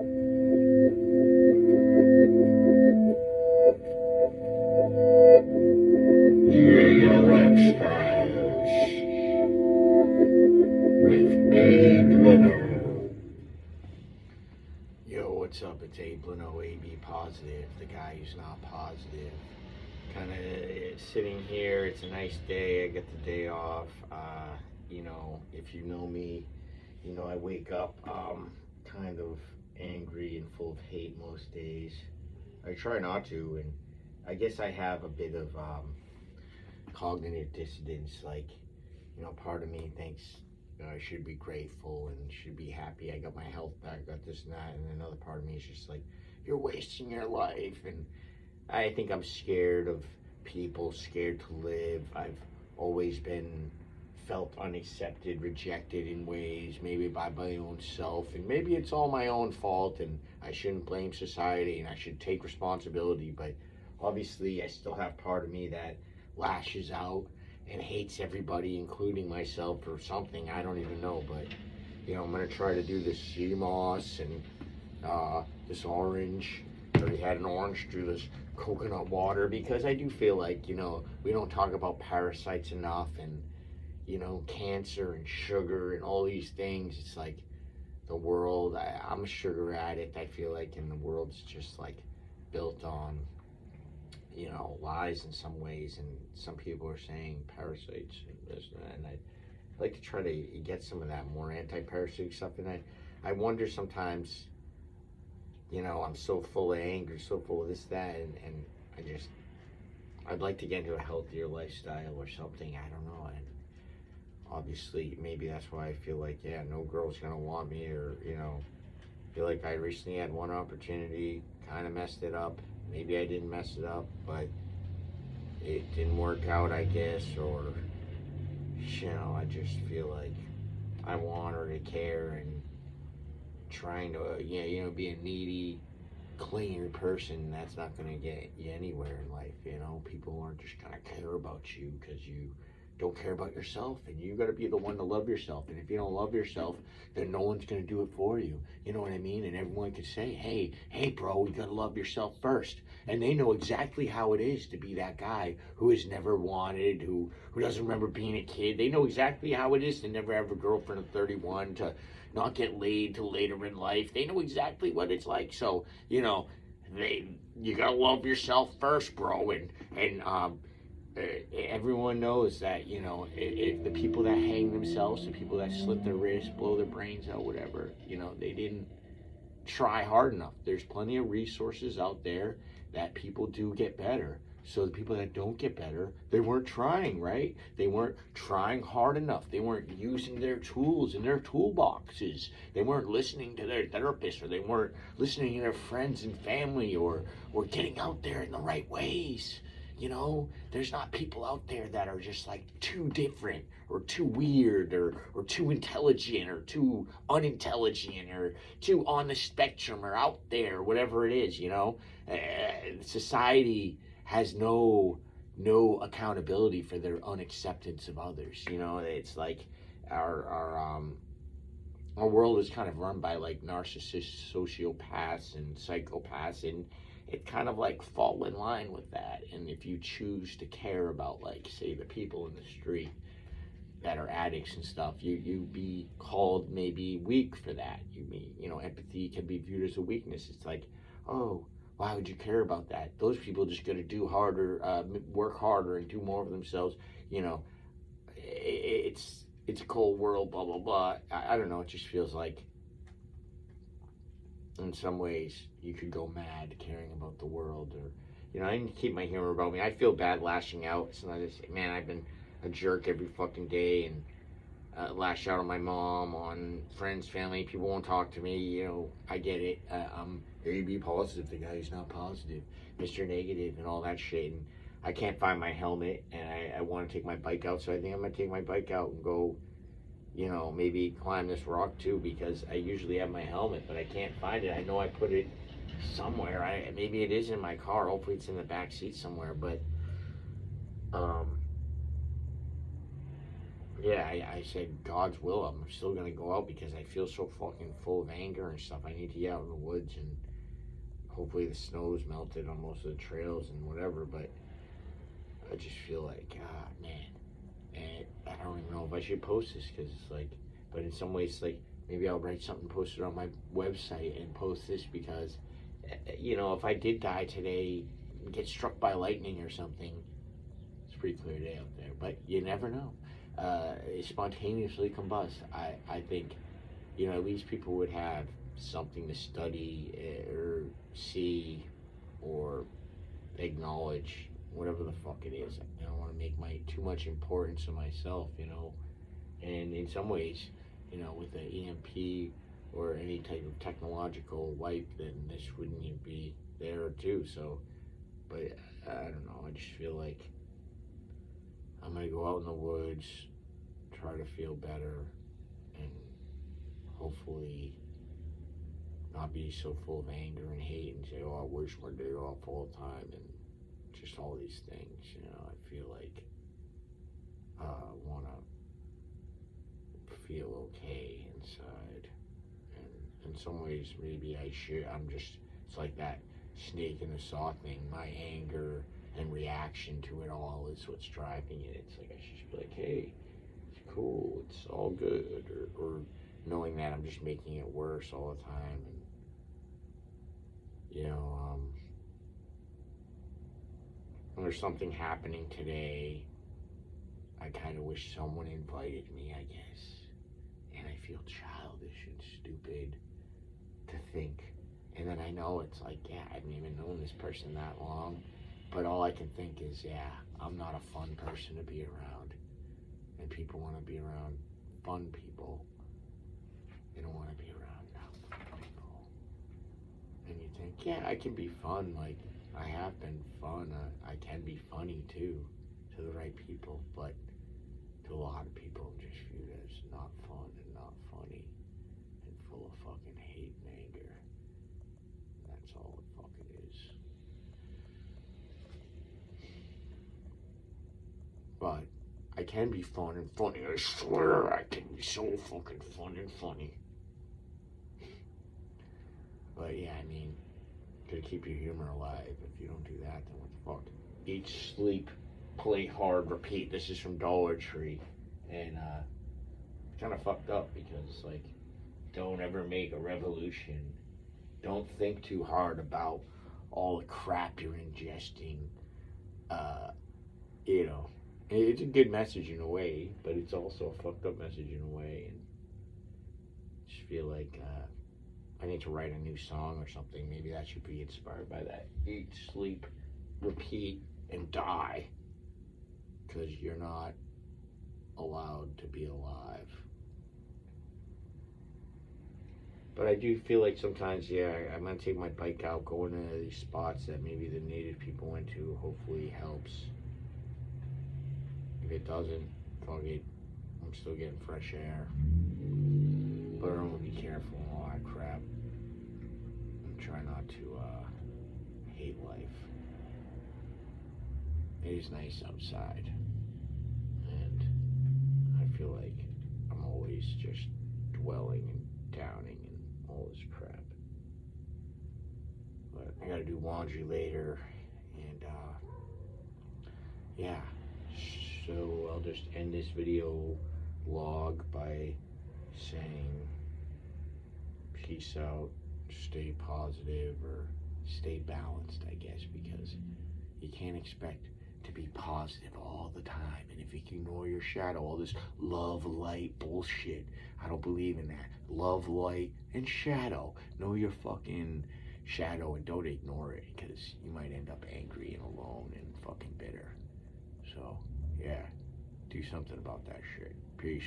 Yo, what's up? It's Abe Leno, AB Positive, the guy who's not positive. Kind of sitting here. It's a nice day. I get the day off. If you know me, I wake up kind of angry and full of hate most days. I try not to, and I guess I have a bit of cognitive dissonance. Like, part of me thinks I should be grateful and should be happy. I got my health back, got this and that, and another part of me is just like, you're wasting your life. And I think I'm scared of people, scared to live. I've always been felt unaccepted, rejected in ways, maybe by my own self, and maybe it's all my own fault, and I shouldn't blame society, and I should take responsibility. But obviously, I still have part of me that lashes out and hates everybody, including myself, for something I don't even know. But I'm gonna try to do this sea moss and this orange. I already had an orange through this coconut water because I do feel like we don't talk about parasites enough, and cancer and sugar and all these things. It's like the world. I'm a sugar addict. I feel like, and the world's just like built on lies in some ways, and some people are saying parasites and this and that, and I'd like to try to get some of that more anti-parasitic stuff. And I wonder sometimes, I'm so full of anger, so full of this, that, and I'd like to get into a healthier lifestyle or something. I don't know. And obviously, maybe that's why I feel like, yeah, no girl's gonna want me, or feel like I recently had one opportunity, kind of messed it up. Maybe I didn't mess it up, but it didn't work out, I guess, or I just feel like I want her to care, and trying to be a needy, clingy person, that's not going to get you anywhere in life. People aren't just going to care about you because you don't care about yourself, and you got to be the one to love yourself. And if you don't love yourself, then no one's going to do it for you. You know what I mean? And everyone could say, hey bro, you got to love yourself first. And they know exactly how it is to be that guy who is never wanted, who doesn't remember being a kid. They know exactly how it is to never have a girlfriend at 31, to not get laid till later in life. They know exactly what it's like. So you gotta love yourself first, bro. And everyone knows that if the people that hang themselves, the people that slit their wrists, blow their brains out, whatever, they didn't try hard enough. There's plenty of resources out there that people do get better. So the people that don't get better, they weren't trying, right? They weren't trying hard enough. They weren't using their tools in their toolboxes. They weren't listening to their therapist, or they weren't listening to their friends and family, or getting out there in the right ways. There's not people out there that are just like too different, or too weird, or too intelligent, or too unintelligent, or too on the spectrum, or out there, whatever it is. Society has no accountability for their unacceptance of others. It's like our world is kind of run by like narcissists, sociopaths, and psychopaths, and it kind of like fall in line with that. And if you choose to care about, like, say, the people in the street that are addicts and stuff, you be called maybe weak for that. Empathy can be viewed as a weakness. It's like, oh, why would you care about that? Those people are just going to do harder, work harder, and do more of themselves. It's a cold world, blah blah blah. I don't know. It just feels like, in some ways, you could go mad caring about the world, or I need to keep my humor about me. I feel bad lashing out. It's not just, man, I've been a jerk every fucking day, and lash out on my mom, on friends, family. People won't talk to me. I get it. I'm AB positive, the guy who's not positive, Mr. Negative, and all that shit. And I can't find my helmet, and I want to take my bike out. So I think I'm gonna take my bike out and go, maybe climb this rock too, because I usually have my helmet, but I can't find it. I know I put it somewhere. Maybe it is in my car. Hopefully it's in the back seat somewhere. But yeah, I said God's will. I'm still gonna go out because I feel so fucking full of anger and stuff. I need to get out in the woods and hopefully the snow's melted on most of the trails and whatever. But I just feel like, ah, man, and I don't even know if I should post this because it's like, but in some ways, like maybe I'll write something, post it on my website, and post this because, if I did die today, get struck by lightning or something, it's a pretty clear day out there. But you never know. Spontaneously combust. I think, at least people would have something to study or see or acknowledge whatever the fuck it is. I don't want to make too much importance of myself, and in some ways, with the EMP or any type of technological wipe, then this wouldn't even be there too. So, but I don't know. I just feel like I'm gonna go out in the woods, try to feel better, and hopefully not be so full of anger and hate and say, "Oh, I wish my day off all the time," and just all these things. I feel like I want to feel okay inside, and in some ways, maybe I should. It's like that snake in the saw thing. My anger and reaction to it all is what's driving it. It's like I should just be like, hey, it's cool, it's all good, or knowing that I'm just making it worse all the time, and there's something happening today. I kind of wish someone invited me, I guess, and I feel childish and stupid to think. And then I know it's like, yeah, I haven't even known this person that long, but all I can think is, yeah, I'm not a fun person to be around. And people want to be around fun people. They don't want to be around not fun people. And you think, yeah, I can be fun. Like, I have been fun. I can be funny too, to the right people, but to a lot of people, I'm just viewed as not fun and not funny and full of fucking hate and anger. That's all it fucking is. But I can be fun and funny. I swear I can be so fucking fun and funny. But yeah, I mean, to keep your humor alive. If you don't do that, then what the fuck? Eat, sleep, play hard, repeat. This is from Dollar Tree. And kind of fucked up because, like, don't ever make a revolution. Don't think too hard about all the crap you're ingesting. It's a good message in a way, but it's also a fucked up message in a way. And I just feel like I need to write a new song or something. Maybe that should be inspired by that. Eat, sleep, repeat, and die. Because you're not allowed to be alive. But I do feel like sometimes, yeah, I'm going to take my bike out, go into these spots that maybe the native people went to. Hopefully helps. If it doesn't, fuck it. I'm still getting fresh air. But I'm going to be careful and all that crap. And try not to hate life. It is nice outside. And I feel like I'm always just dwelling and downing and all this crap. But I gotta do laundry later. And yeah. So I'll just end this video log by saying peace out, stay positive, or stay balanced, I guess, because you can't expect to be positive all the time. And if you can ignore your shadow, all this love, light bullshit, I don't believe in that. Love, light, and shadow. Know your fucking shadow and don't ignore it, because you might end up angry and alone and fucking bitter. So, yeah, do something about that shit. Peace.